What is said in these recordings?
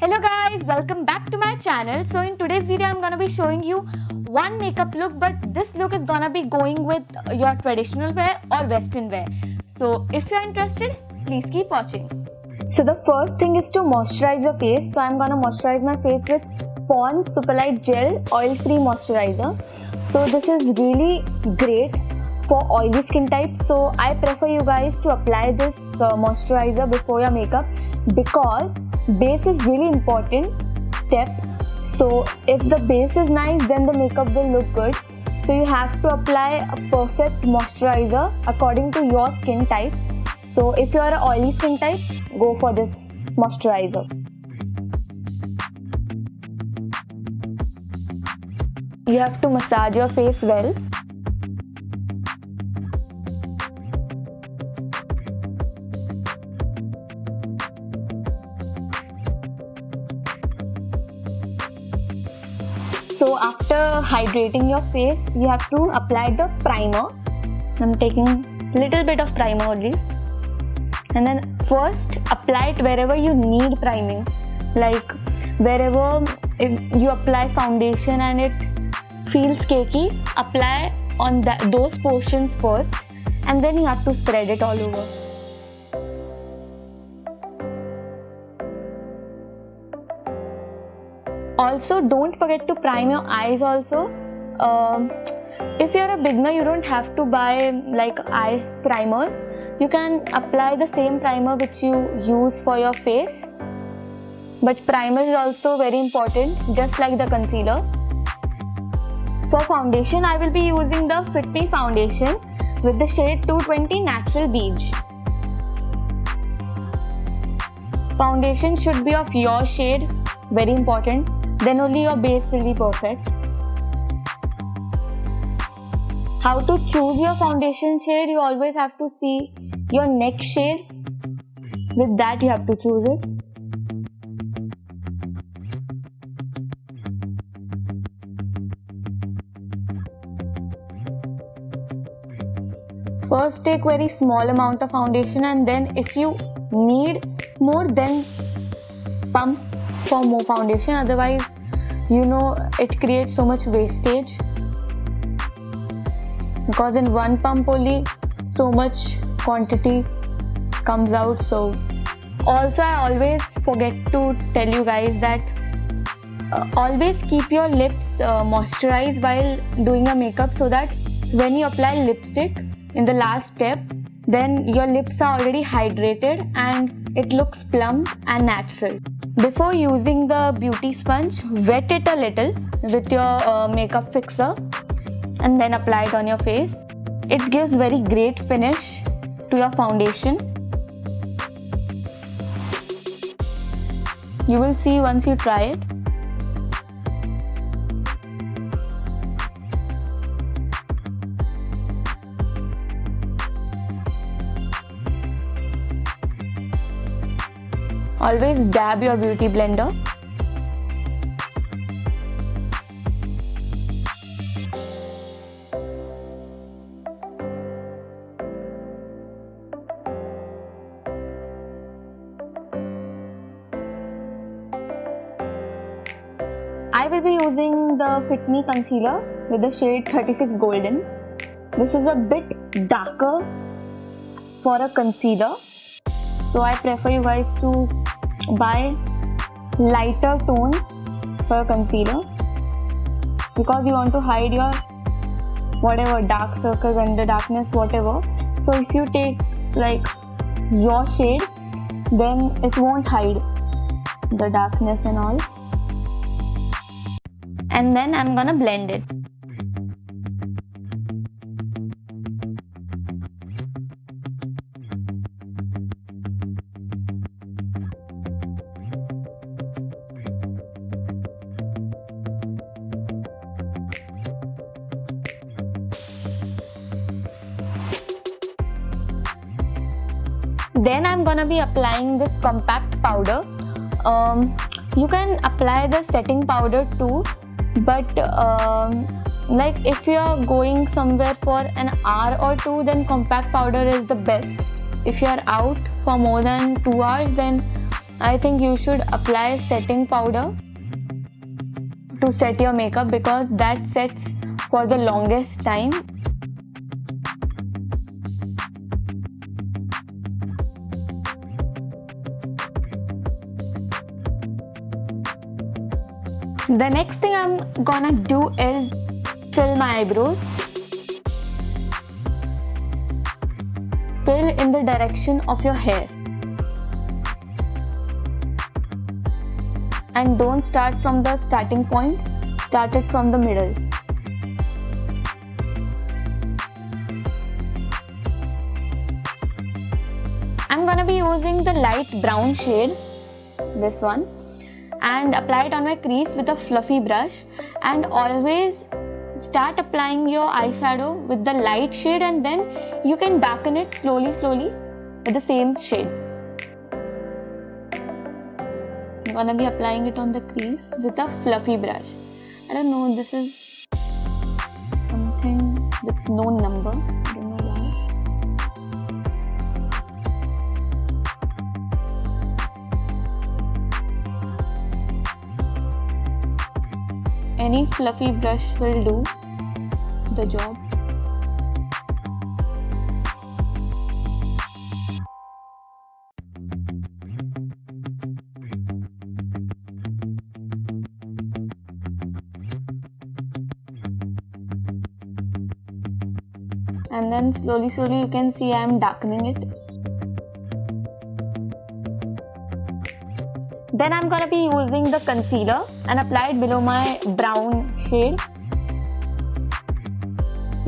Hello guys, welcome back to my channel. So in today's video I'm gonna be showing you one makeup look, but this look is gonna be going with your traditional wear or western wear. So if you're interested, please keep watching. So the first thing is to moisturize your face. So I'm gonna moisturize my face with Pond's Superlight Gel Oil Free Moisturizer. So this is really great for oily skin type. So I prefer you guys to apply this moisturizer before your makeup, because base is really important step. So if the base is nice, then the makeup will look good. So you have to apply a perfect moisturizer according to your skin type. So if you are an oily skin type, go for this moisturizer. You have to massage your face well. So after hydrating your face, you have to apply the primer. I'm taking a little bit of primer only. And then first apply it wherever you need priming. Like wherever if you apply foundation and it feels cakey, apply on those portions first, and then you have to spread it all over. Also, don't forget to prime your eyes also. If you're a beginner, you don't have to buy like eye primers. You can apply the same primer which you use for your face. But primer is also very important, just like the concealer. For foundation, I will be using the Fit Me foundation with the shade 220 Natural Beige. Foundation should be of your shade, very important. Then only your base will be perfect. How to choose your foundation shade? You always have to see your neck shade. With that you have to choose it. First take very small amount of foundation, and then if you need more, then pump for more foundation. Otherwise, you know, it creates so much wastage, because in one pump only so much quantity comes out. So also I always forget to tell you guys that always keep your lips moisturized while doing your makeup, so that when you apply lipstick in the last step, then your lips are already hydrated and it looks plump and natural. Before using the beauty sponge, wet it a little with your makeup fixer and then apply it on your face. It gives very great finish to your foundation. You will see once you try it. Always dab your beauty blender. I will be using the Fit Me concealer with the shade 36 Golden. This is a bit darker for a concealer, so I prefer you guys to buy lighter tones for your concealer, because you want to hide your whatever dark circles, under darkness, whatever. So if you take like your shade, then it won't hide the darkness and all. And then I'm gonna blend it. Then I'm gonna be applying this compact powder. You can apply the setting powder too, but like if you are going somewhere for an hour or two, then compact powder is the best. If you are out for more than 2 hours, then I think you should apply setting powder to set your makeup because that sets for the longest time. The next thing I'm gonna do is fill my eyebrows. Fill in the direction of your hair. And don't start from the starting point, start it from the middle. I'm gonna be using the light brown shade, this one, and apply it on my crease with a fluffy brush. And always start applying your eyeshadow with the light shade and then you can darken it slowly with the same shade. I'm gonna be applying it on the crease with a fluffy brush. I don't know, this is something with no number. I don't know why. Any fluffy brush will do the job. And then slowly you can see I am darkening it. Then I'm gonna be using the concealer and apply it below my brown shade.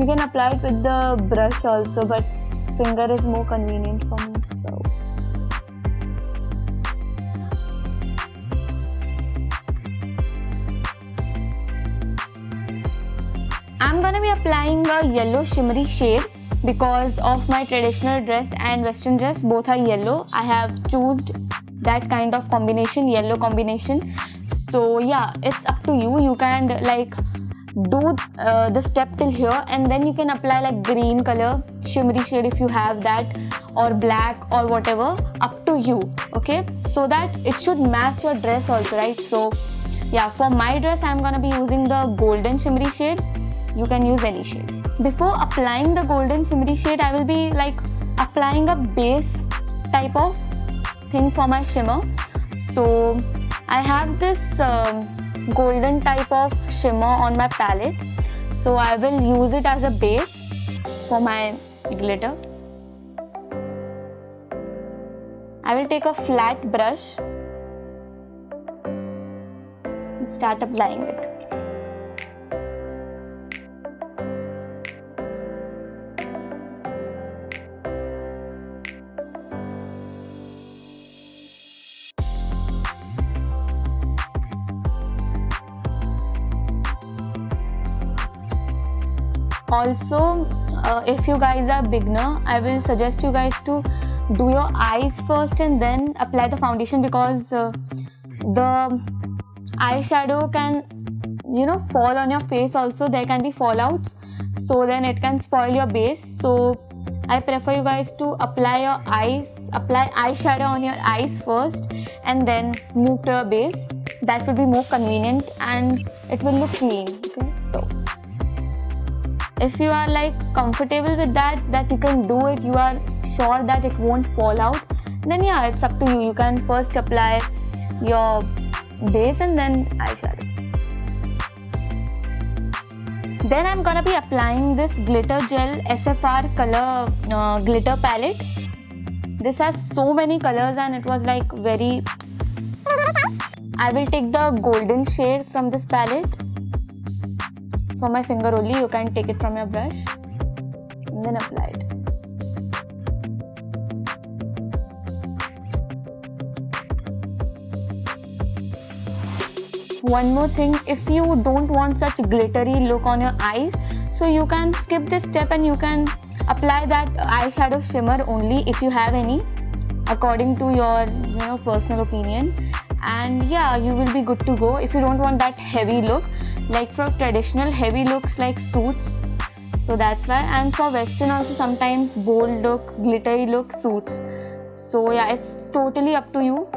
You can apply it with the brush also, but finger is more convenient for me. So I'm gonna be applying a yellow shimmery shade because of my traditional dress and western dress both are yellow. I have chosen that kind of combination, yellow combination. So yeah, it's up to you. You can like do the step till here and then you can apply like green color shimmery shade if you have that, or black or whatever, up to you. Okay, so that it should match your dress also, right? So yeah, for my dress I'm gonna be using the golden shimmery shade. You can use any shade. Before applying the golden shimmery shade, I will be like applying a base type of thing for my shimmer. So I have this golden type of shimmer on my palette, so I will use it as a base for my glitter. I will take a flat brush and start applying it. Also, if you guys are beginner, I will suggest you guys to do your eyes first and then apply the foundation because the eyeshadow can, you know, fall on your face also. There can be fallouts, so then it can spoil your base. So I prefer you guys to apply eyeshadow on your eyes first and then move to your base. That will be more convenient and it will look clean. Okay, so if you are like comfortable with that you can do it, you are sure that it won't fall out, then yeah, it's up to you. You can first apply your base and then eyeshadow. Then I'm gonna be applying this glitter gel SFR color glitter palette. This has so many colors and it was like very... I will take the golden shade from this palette for my finger only. You can take it from your brush and then apply it. One more thing, if you don't want such glittery look on your eyes, so you can skip this step and you can apply that eyeshadow shimmer only if you have any, according to your personal opinion, and yeah, you will be good to go. If you don't want that heavy look, like for traditional heavy looks like suits, so that's why, and for western also sometimes bold look, glittery look suits. So yeah, it's totally up to you.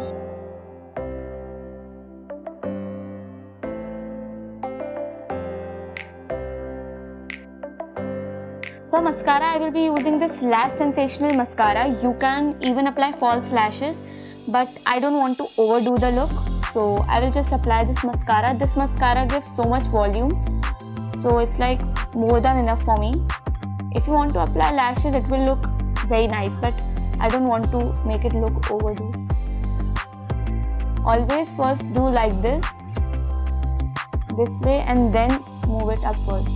For mascara, I will be using this Lash Sensational mascara. You can even apply false lashes, but I don't want to overdo the look, so I will just apply this mascara. This mascara gives so much volume, so it's like more than enough for me. If you want to apply lashes, it will look very nice, but I don't want to make it look overdo. Always first do like this way, and then move it upwards.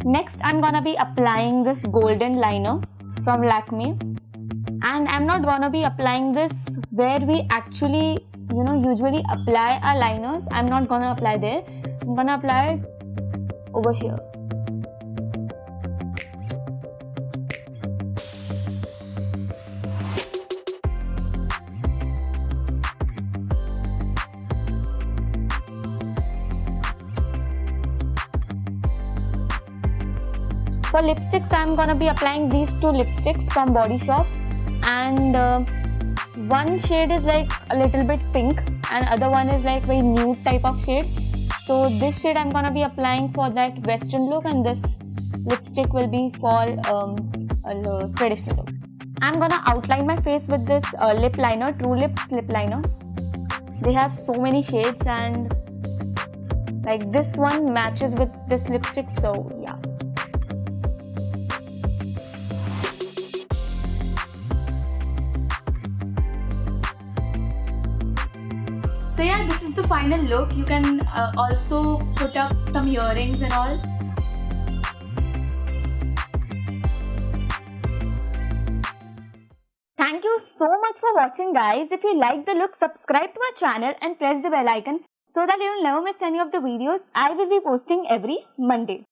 Next, I'm gonna be applying this golden liner from Lakme, and I'm not gonna be applying this where we actually usually apply our liners. I'm not gonna apply there. I'm gonna apply it over here. For lipsticks, I'm gonna be applying these two lipsticks from Body Shop, and one shade is like a little bit pink and other one is like very nude type of shade. So this shade I'm gonna be applying for that western look, and this lipstick will be for a traditional look. I'm gonna outline my face with this lip liner, True Lips lip liner. They have so many shades, and like this one matches with this lipstick, so yeah. So yeah, this is the final look. You can also put up some earrings and all. Thank you so much for watching, guys. If you like the look, subscribe to my channel and press the bell icon so that you will never miss any of the videos I will be posting every Monday.